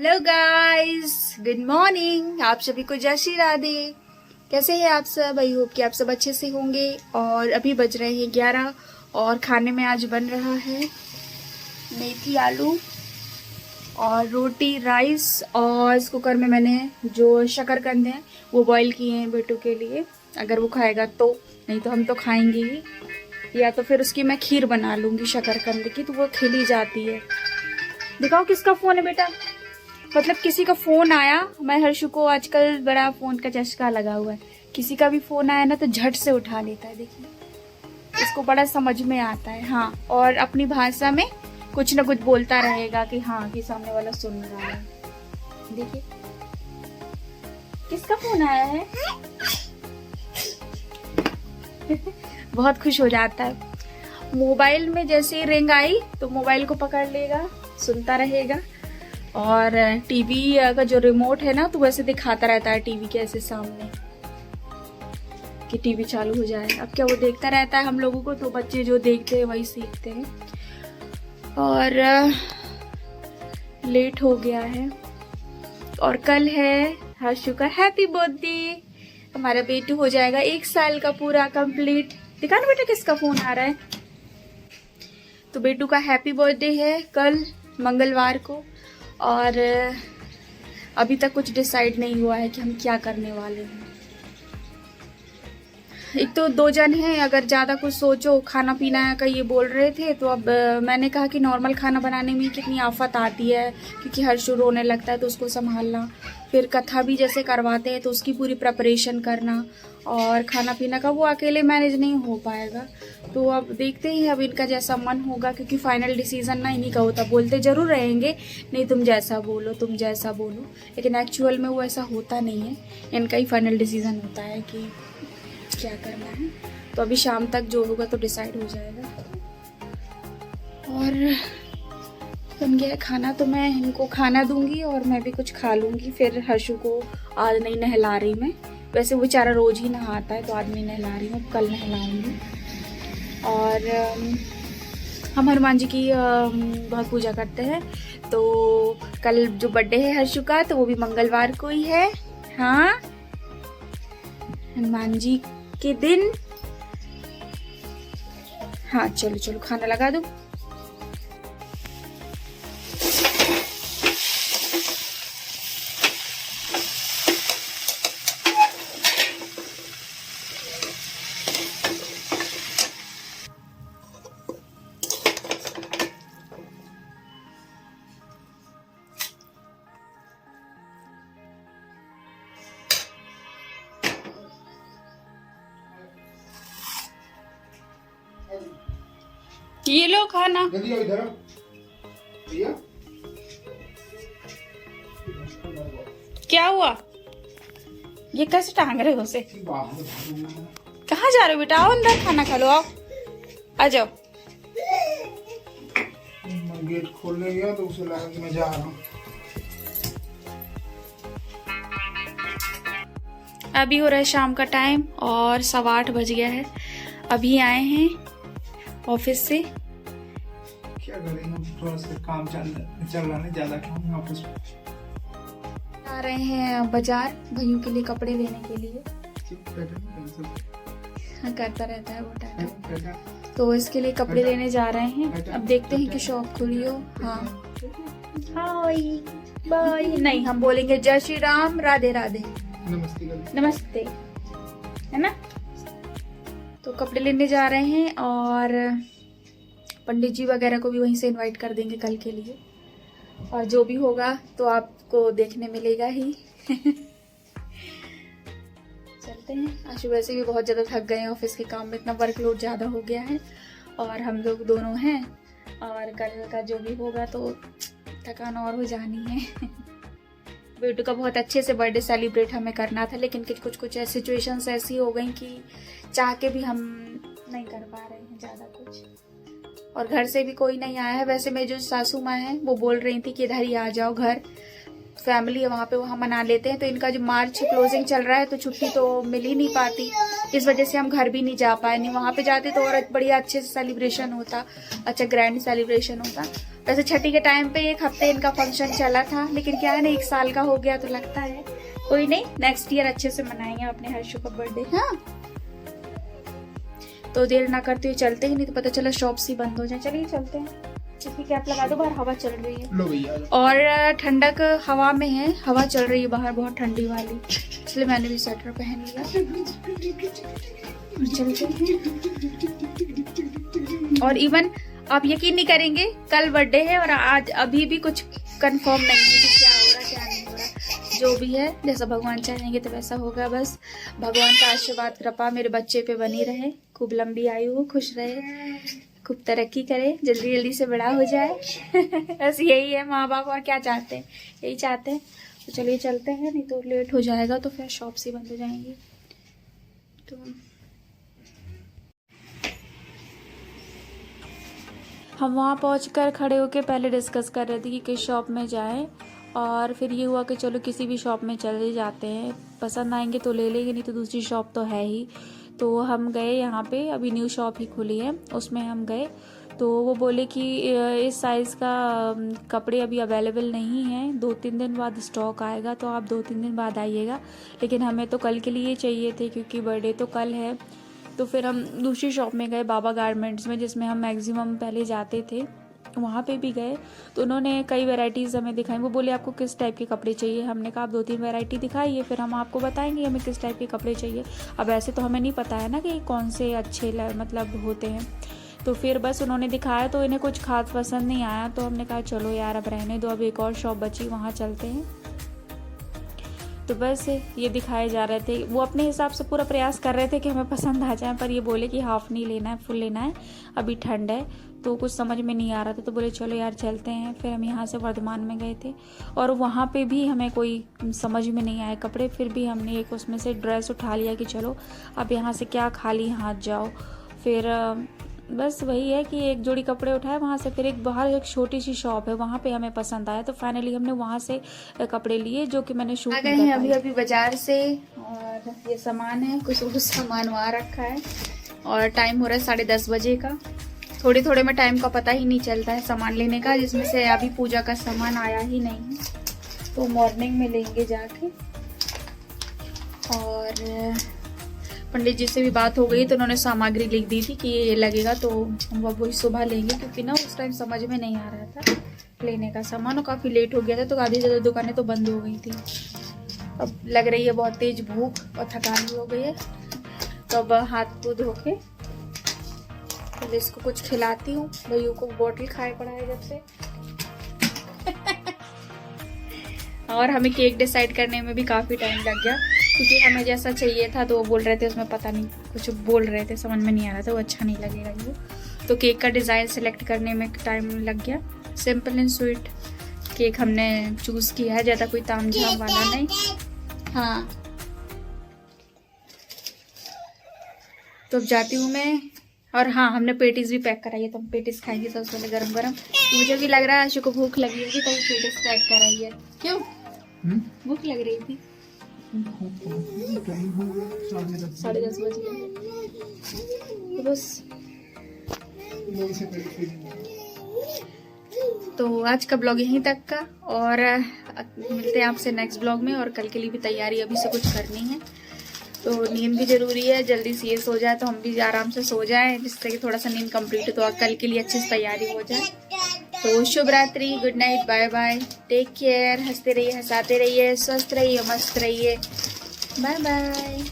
Hello guys, good morning. आप सभी को जय श्री राधे। कैसे हैं आप सब? आई होप कि आप सब अच्छे से होंगे। और अभी बज रहे हैं 11 और खाने में आज बन रहा है मेथी आलू और रोटी राइस। और इस कुकर में मैंने जो शकरकंद हैं वो बॉईल किए हैं बेटू के लिए, अगर वो खाएगा तो, नहीं तो हम तो खाएंगे ही। या तो फिर उसकी मैं खीर बना लूँगी शकरकंद की, तो वो खिली जाती है। दिखाओ किसका फ़ोन है बेटा। मतलब किसी का फोन आया, मैं हर्षु को आजकल बड़ा फोन का चस्का लगा हुआ है। किसी का भी फोन आया ना तो झट से उठा लेता है। देखिए, इसको बड़ा समझ में आता है। हाँ, और अपनी भाषा में कुछ ना कुछ बोलता रहेगा कि हाँ कि सामने वाला सुन रहा है। देखिए किसका फोन आया है। बहुत खुश हो जाता है। मोबाइल में जैसे ही रिंग आई तो मोबाइल को पकड़ लेगा, सुनता रहेगा। और टीवी का जो रिमोट है ना, तो वैसे दिखाता रहता है टीवी के ऐसे सामने कि टीवी चालू हो जाए। अब क्या वो देखता रहता है हम लोगों को, तो बच्चे जो देखते हैं वही सीखते हैं। और लेट हो गया है। और कल है हर्षु का हैप्पी बर्थडे। हमारा बेटू हो जाएगा 1 साल का पूरा कंप्लीट। दिखा ना बेटा किसका फोन आ रहा है। तो बेटू का हैप्पी बर्थडे है कल मंगलवार को। और अभी तक कुछ डिसाइड नहीं हुआ है कि हम क्या करने वाले हैं। एक तो 2 जन हैं, अगर ज़्यादा कुछ सोचो खाना पीना का ये बोल रहे थे, तो अब मैंने कहा कि नॉर्मल खाना बनाने में कितनी आफत आती है, क्योंकि हर्षु रोने लगता है तो उसको संभालना, फिर कथा भी जैसे करवाते हैं तो उसकी पूरी प्रिपरेशन करना, और खाना पीना का वो अकेले मैनेज नहीं हो पाएगा। तो अब देखते हैं, अब इनका जैसा मन होगा, क्योंकि फाइनल डिसीजन ना इन्हीं का होता। बोलते ज़रूर रहेंगे नहीं तुम जैसा बोलो, तुम जैसा बोलो, लेकिन एक्चुअल में वो ऐसा होता नहीं है। इनका ही फाइनल डिसीजन होता है कि क्या करना है। तो अभी शाम तक जो होगा तो डिसाइड हो जाएगा। और बन गया खाना, तो मैं इनको खाना दूंगी और मैं भी कुछ खा लूँगी। फिर हर्षु को आज नहीं नहला रही मैं, वैसे वो बेचारा रोज ही नहाता है, तो आज नहीं नहला रही हूँ, कल नहलाऊंगी। और हम हनुमान जी की बहुत पूजा करते हैं, तो कल जो बर्थडे है हर्षु का, तो वो भी मंगलवार को ही है। हाँ, हनुमान जी के दिन। हाँ चलो चलो खाना लगा दो। ये लो खाना। क्या हुआ? ये कैसे टांग रहे हो उसे? कहाँ जा रहे हो बेटा? आओ अंदर खाना खा लो, आओ आ जाओ। गेट खोलने गया तो उसे लगा कि मैं जा रहा हूँ। अभी हो रहा है शाम का टाइम और 8:15 बज गया है। अभी आए हैं ऑफिस से। क्या करेंगे, थोड़ा सा काम चल रहा है, ज्यादा काम ऑफिस में। आ रहे हैं बाजार भैया के लिए कपड़े लेने के लिए। हाँ, करता रहता है वो टाइम, तो इसके लिए कपड़े लेने जा रहे हैं। अब देखते हैं कि शॉप खुली हो। हाँ हाय बाय नहीं, हम बोलेंगे जय श्री राम, राधे राधे, नमस्ते, है ना। तो कपड़े लेने जा रहे हैं और पंडित जी वगैरह को भी वहीं से इनवाइट कर देंगे कल के लिए। और जो भी होगा तो आपको देखने मिलेगा ही। चलते हैं। आज वैसे भी बहुत ज़्यादा थक गए हैं ऑफिस के काम में, इतना वर्कलोड ज़्यादा हो गया है और हम लोग दोनों हैं, और कल का जो भी होगा तो थकान और हो जानी है। बेटू का बहुत अच्छे से बर्थडे सेलिब्रेट हमें करना था, लेकिन कुछ सिचुएशंस ऐसी हो गई कि चाह के भी हम नहीं कर पा रहे हैं ज़्यादा कुछ। और घर से भी कोई नहीं आया है। वैसे मेरी जो सासू माँ हैं वो बोल रही थी कि इधर ही आ जाओ घर, फैमिली है वहाँ पे, वहाँ मना लेते हैं। तो इनका जो मार्च क्लोजिंग चल रहा है तो छुट्टी तो मिल ही नहीं पाती, इस वजह से हम घर भी नहीं जा पाए। नहीं वहाँ पे जाते तो और बढ़िया अच्छे से सेलिब्रेशन होता, अच्छा ग्रैंड सेलिब्रेशन होता। वैसे छठी के टाइम पे 1 हफ्ते इनका फंक्शन चला था, लेकिन क्या है ना 1 साल का हो गया तो लगता है कोई नहीं, नेक्स्ट ईयर अच्छे से मनाएंगे अपने हर्षु का बर्थडे। हाँ तो देर ना करते हुए चलते ही, नहीं तो पता चला शॉप्स ही बंद हो जाए। चलिए चलते हैं। इसकी कैप लगा दो, बाहर हवा चल रही है। लो भैया। और ठंडक हवा में है, हवा चल रही है बाहर बहुत ठंडी वाली, इसलिए मैंने भी स्वेटर पहन लिया। और चलते हैं। और इवन आप यकीन नहीं करेंगे, कल बर्थडे है और आज अभी भी कुछ कंफर्म नहीं है कि क्या हो रहा क्या नहीं हो रहा। जो भी है जैसा भगवान चाहेंगे तो वैसा होगा। बस भगवान का आशीर्वाद कृपा मेरे बच्चे पे बनी रहे, खूब लंबी आयु हो, खुश रहे, खूब तरक्की करे, जल्दी जल्दी से बड़ा हो जाए। बस यही है, माँ बाप और क्या चाहते हैं, यही चाहते हैं। तो चलिए चलते हैं, नहीं तो लेट हो जाएगा तो फिर शॉप्स ही बंद हो जाएंगी। तो हम वहाँ पहुँचकर खड़े होकर पहले डिस्कस कर रहे थे कि किस शॉप में जाएं, और फिर ये हुआ कि चलो किसी भी शॉप में चले जाते हैं, पसंद आएंगे तो ले लेंगे, नहीं तो दूसरी शॉप तो है ही। तो हम गए यहाँ पे, अभी न्यू शॉप ही खुली है, उसमें हम गए। तो वो बोले कि इस साइज़ का कपड़े अभी अवेलेबल नहीं है, 2-3 दिन बाद स्टॉक आएगा, तो आप 2-3 दिन बाद आइएगा। लेकिन हमें तो कल के लिए चाहिए थे क्योंकि बर्थडे तो कल है। तो फिर हम दूसरी शॉप में गए, बाबा गारमेंट्स में, जिसमें हम मैक्सिमम पहले जाते थे, वहाँ पे भी गए। तो उन्होंने कई वैरायटीज़ हमें दिखाई। वो बोले आपको किस टाइप के कपड़े चाहिए। हमने कहा आप 2-3 वैरायटी दिखाइए, फिर हम आपको बताएंगे हमें किस टाइप के कपड़े चाहिए। अब ऐसे तो हमें नहीं पता है ना कि कौन से अच्छे मतलब होते हैं। तो फिर बस उन्होंने दिखाया तो इन्हें कुछ खास पसंद नहीं आया, तो हमने कहा चलो यार अब रहने दो, अब एक और शॉप बची वहाँ चलते हैं। तो बस ये दिखाए जा रहे थे, वो अपने हिसाब से पूरा प्रयास कर रहे थे कि हमें पसंद आ जाए, पर ये बोले कि हाफ नहीं लेना है, फुल लेना है, अभी ठंड है। तो कुछ समझ में नहीं आ रहा था, तो बोले चलो यार चलते हैं। फिर हम यहाँ से वर्धमान में गए थे और वहाँ पे भी हमें कोई समझ में नहीं आए कपड़े। फिर भी हमने एक उसमें से ड्रेस उठा लिया कि चलो अब यहाँ से क्या खाली हाथ जाओ। फिर बस वही है कि एक जोड़ी कपड़े उठाए वहाँ से। फिर एक बाहर एक छोटी सी शॉप है, वहाँ पे हमें पसंद आया, तो फाइनली हमने वहाँ से कपड़े लिए, जो कि मैंने शूट किया है अभी बाजार से। और ये सामान है, कुछ सामान वहाँ रखा है, और टाइम हो रहा है 10:30 बजे का। थोड़े थोड़े में टाइम का पता ही नहीं चलता है सामान लेने का, जिसमें से अभी पूजा का सामान आया ही नहीं है, तो मॉर्निंग में लेंगे जाके। और पंडित जी से भी बात हो गई, तो उन्होंने सामग्री लिख दी थी कि ये लगेगा, तो हम वही सुबह लेंगे, क्योंकि ना उस टाइम समझ में नहीं आ रहा था लेने का सामान, और काफ़ी लेट हो गया था, तो आधी ज़्यादा दुकानें तो बंद हो गई थी। अब लग रही है बहुत तेज भूख और थकान भी हो गई है, तो अब हाथ को धो के तो इसको कुछ खिलाती हूँ। भैया को बोतल खाए पड़ा है जब से। और हमें केक डिसाइड करने में भी काफ़ी टाइम लग गया, क्योंकि हमें जैसा चाहिए था तो वो बोल रहे थे उसमें पता नहीं कुछ बोल रहे थे, समझ में नहीं आ रहा था, वो अच्छा नहीं लगेगा वो। तो केक का डिज़ाइन सेलेक्ट करने में टाइम लग गया। सिंपल एंड स्वीट केक हमने चूज़ किया है, ज़्यादा कोई तामझाम वाला नहीं। हाँ तो अब जाती हूँ मैं। और हाँ, हमने पेटीज भी पैक कराई है, तो हम पेटीज खाएंगे सबसे पहले गरम गरम। मुझे भी लग रहा है आशु को भूख लगी होगी, तो पेटीज पैक कराई है। क्यों भूख लग रही थी? 10:30 बजे तो बस। तो आज का ब्लॉग यहीं तक का, और मिलते हैं आपसे नेक्स्ट ब्लॉग में। और कल के लिए भी तैयारी अभी से कुछ करनी है, तो नींद भी जरूरी है, जल्दी से ये सो जाए तो हम भी आराम से सो जाएं, जिससे कि थोड़ा सा नींद कंप्लीट हो, तो कल के लिए अच्छी से तैयारी हो जाए। तो शुभ रात्रि, good night, bye bye, take care, हंसते रहिए, हंसाते रहिए, स्वस्थ रहिए, मस्त रहिए, बाय बाय।